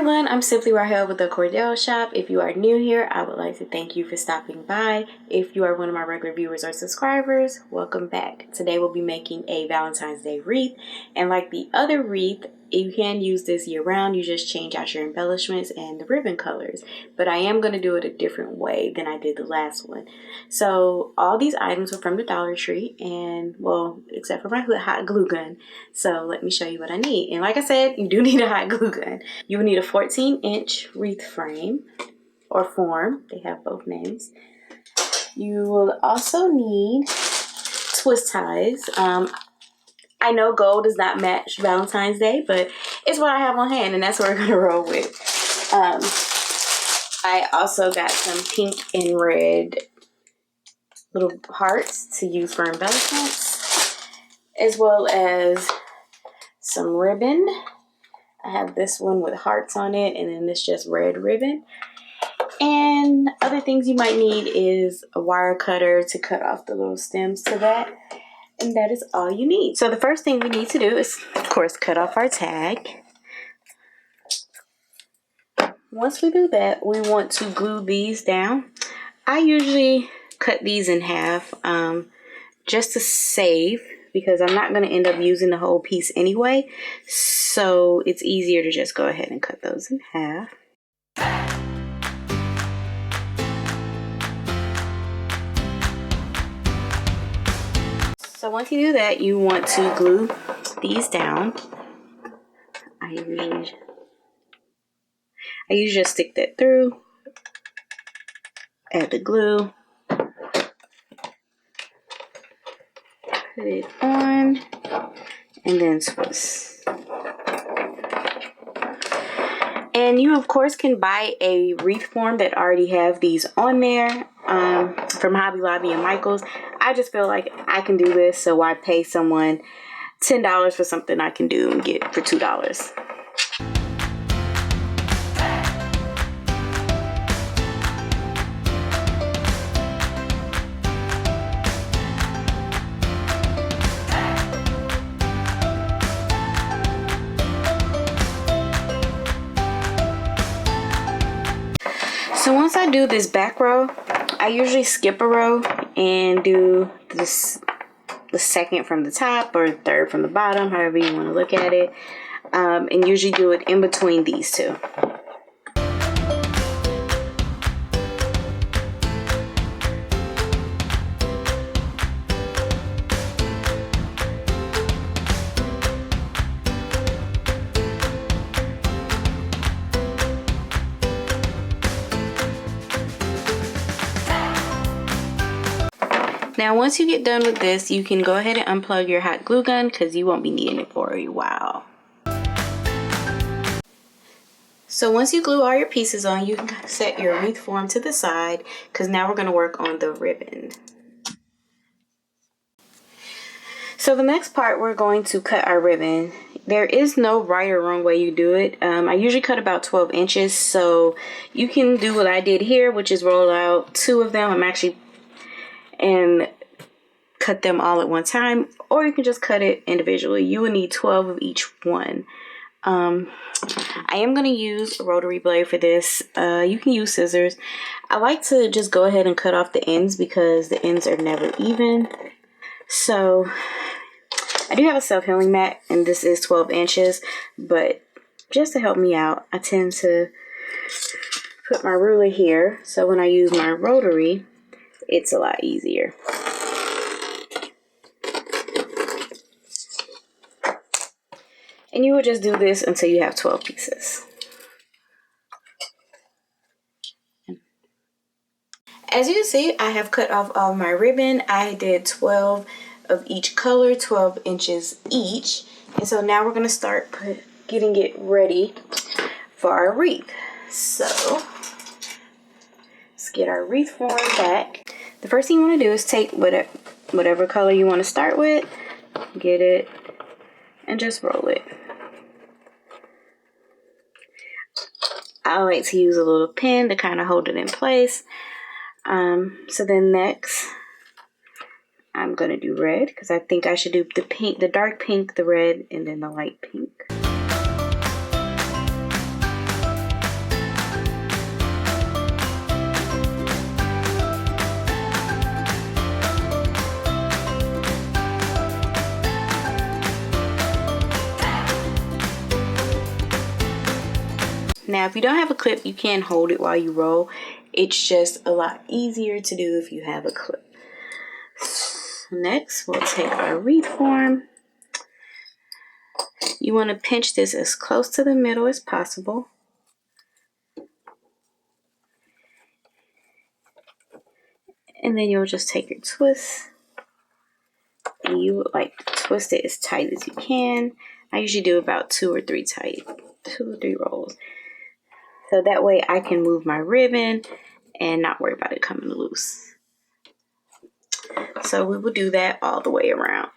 everyone, I'm SimplyRahel with the Cordale shop. If you are new here, I would like to thank you for stopping by. If you are one of my regular viewers or subscribers, welcome back. Today we'll be making a Valentine's Day wreath, and like the other wreath, you can use this year round. You just change out your embellishments and the ribbon colors, but I am going to do it a different way than I did the last one. So all these items were from the Dollar Tree, and well, except for my hot glue gun. So let me show you what I need. And like I said, you do need a hot glue gun. You will need a 14-inch wreath frame or form. They have both names. You will also need twist ties. I know gold does not match Valentine's Day, but it's what I have on hand, and that's what we're going to roll with. I also got some pink and red little hearts to use for embellishments, as well as some ribbon. I have this one with hearts on it, and then this just red ribbon. And other things you might need is a wire cutter to cut off the little stems to that. And that is all you need. So the first thing we need to do is, of course, cut off our tag. Once we do that, we want to glue these down. I usually cut these in half just to save, because I'm not going to end up using the whole piece anyway. So it's easier to just go ahead and cut those in half. So once you do that, you want to glue these down. I usually just stick that through, add the glue, put it on, and then twist. And you of course can buy a wreath form that already have these on there from Hobby Lobby and Michael's. I just feel like I can do this, so why pay someone $10 for something I can do and get for $2. So once I do this back row, I usually skip a row and do this, the second from the top or third from the bottom, however you want to look at it, and usually do it in between these two. Now once you get done with this, you can go ahead and unplug your hot glue gun because you won't be needing it for a while. So once you glue all your pieces on, you can set your wreath form to the side because now we're going to work on the ribbon. So the next part, we're going to cut our ribbon. There is no right or wrong way you do it. I usually cut about 12 inches, so you can do what I did here, which is roll out 2 of them. And cut them all at one time, or you can just cut it individually. You will need 12 of each one. I am going to use a rotary blade for this. You can use scissors. I like to just go ahead and cut off the ends because the ends are never even. So I do have a self-healing mat, and this is 12 inches, but just to help me out, I tend to put my ruler here, so when I use my rotary, it's a lot easier. And you would just do this until you have 12 pieces. As you can see, I have cut off all my ribbon. I did 12 of each color, 12 inches each. And so now we're going to start getting it ready for our wreath. So let's get our wreath form back. The first thing you want to do is take whatever color you want to start with, get it, and just roll it. I like to use a little pin to kind of hold it in place. So then next, I'm going to do red because I think I should do the pink, the dark pink, the red, and then the light pink. Now, if you don't have a clip, you can hold it while you roll. It's just a lot easier to do if you have a clip. Next, we'll take our wreath form. You want to pinch this as close to the middle as possible. And then you'll just take your twist. And you would like to twist it as tight as you can. I usually do about 2 or 3 rolls. So that way I can move my ribbon and not worry about it coming loose. So we will do that all the way around.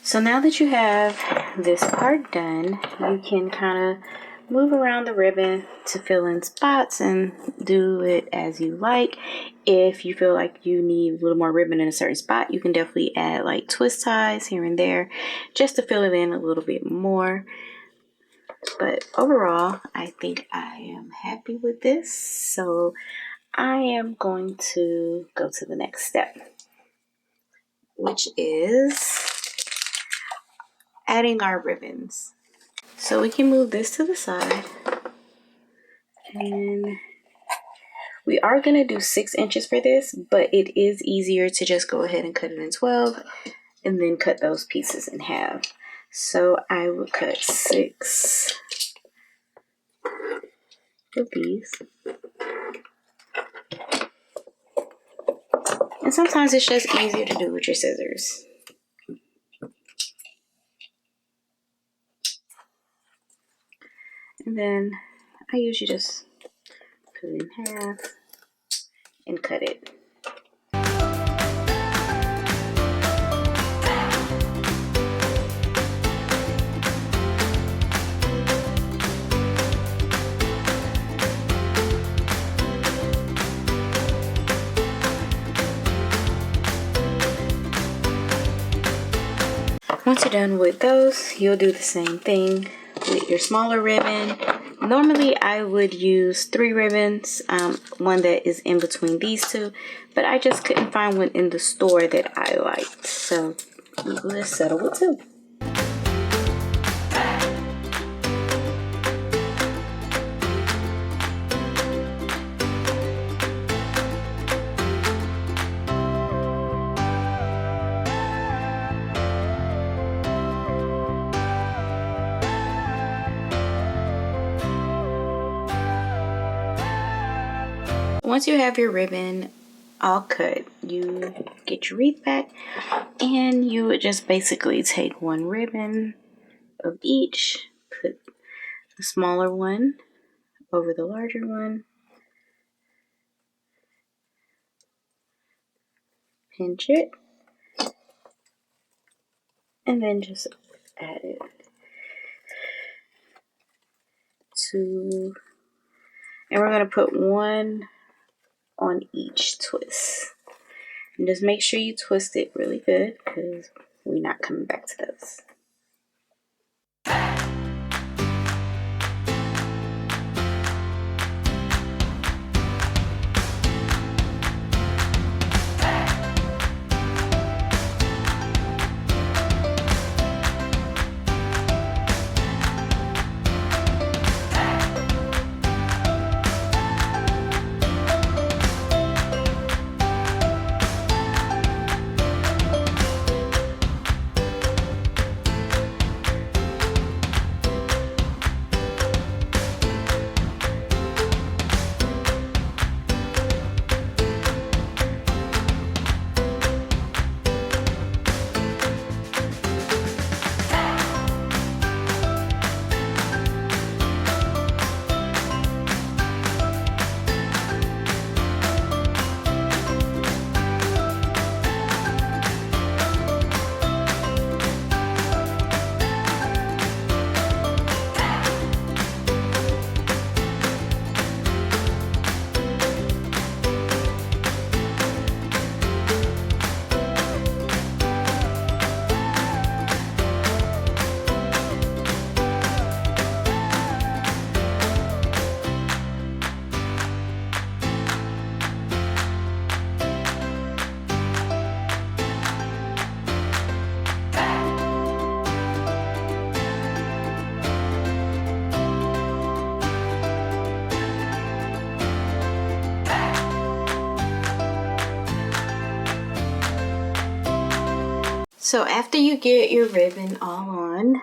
So now that you have this part done, you can kind of move around the ribbon to fill in spots and do it as you like. If you feel like you need a little more ribbon in a certain spot, you can definitely add like twist ties here and there just to fill it in a little bit more. But overall, I think I am happy with this. So I am going to go to the next step, which is adding our ribbons. So we can move this to the side, and we are going to do 6 inches for this, but it is easier to just go ahead and cut it in 12 and then cut those pieces in half. So I would cut 6 of these. And sometimes it's just easier to do with your scissors. And then I usually just put it in half and cut it. Once you're done with those, you'll do the same thing with your smaller ribbon. Normally I would use 3 ribbons, one that is in between these 2, but I just couldn't find one in the store that I liked, so let's settle with 2. Once you have your ribbon all cut, you get your wreath back, and you would just basically take 1 ribbon of each, put the smaller one over the larger one, pinch it, and then just add it to, and we're going to put 1 on each twist. And just make sure you twist it really good, because we're not coming back to those. So after you get your ribbon all on,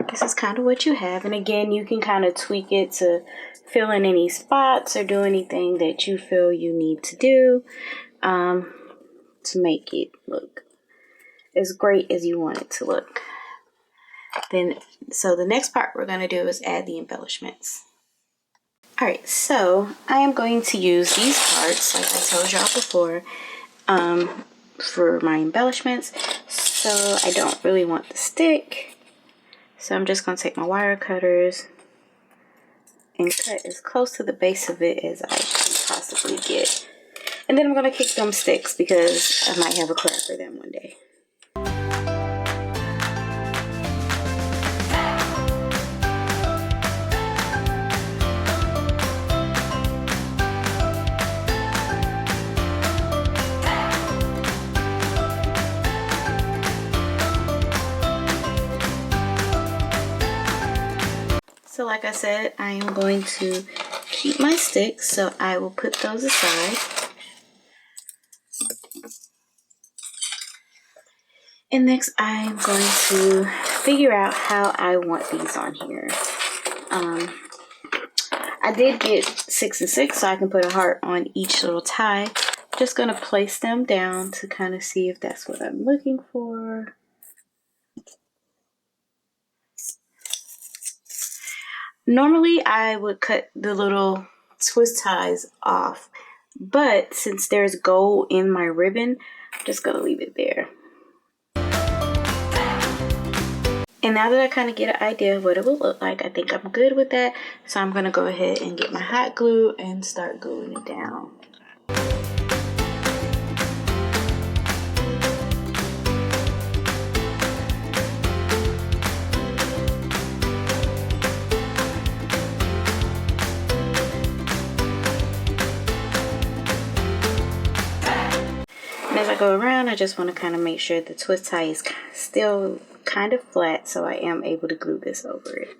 this is kind of what you have. And again, you can kind of tweak it to fill in any spots or do anything that you feel you need to do to make it look as great as you want it to look. So the next part we're going to do is add the embellishments. Alright, so I am going to use these parts, like I told y'all before, for my embellishments. So I don't really want the stick. So I'm just going to take my wire cutters and cut as close to the base of it as I can possibly get. And then I'm going to kick them sticks because I might have a crack for them one day. So like I said, I am going to keep my sticks, so I will put those aside. And next I am going to figure out how I want these on here. I did get 6 and 6, so I can put a heart on each little tie. I'm just going to place them down to kind of see if that's what I'm looking for. Normally I would cut the little twist ties off, but since there's gold in my ribbon, I'm just going to leave it there. And now that I kind of get an idea of what it will look like, I think I'm good with that. So I'm going to go ahead and get my hot glue and start gluing it down. And as I go around, I just want to kind of make sure the twist tie is still kind of flat, so I am able to glue this over it.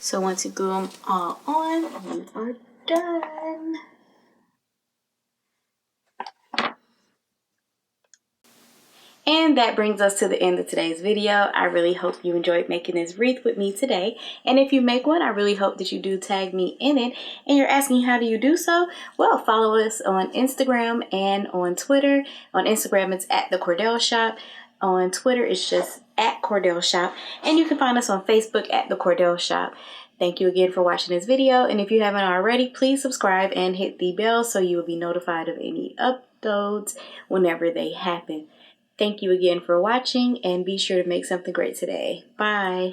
So once you glue them all on, you are done. And that brings us to the end of today's video. I really hope you enjoyed making this wreath with me today. And if you make one, I really hope that you do tag me in it. And you're asking, how do you do so? Well, follow us on Instagram and on Twitter. On Instagram, it's at the Cordale Shop. On Twitter, it's just at Cordale Shop. And you can find us on Facebook at the Cordale Shop. Thank you again for watching this video. And if you haven't already, please subscribe and hit the bell so you will be notified of any uploads whenever they happen. Thank you again for watching, and be sure to make something great today. Bye.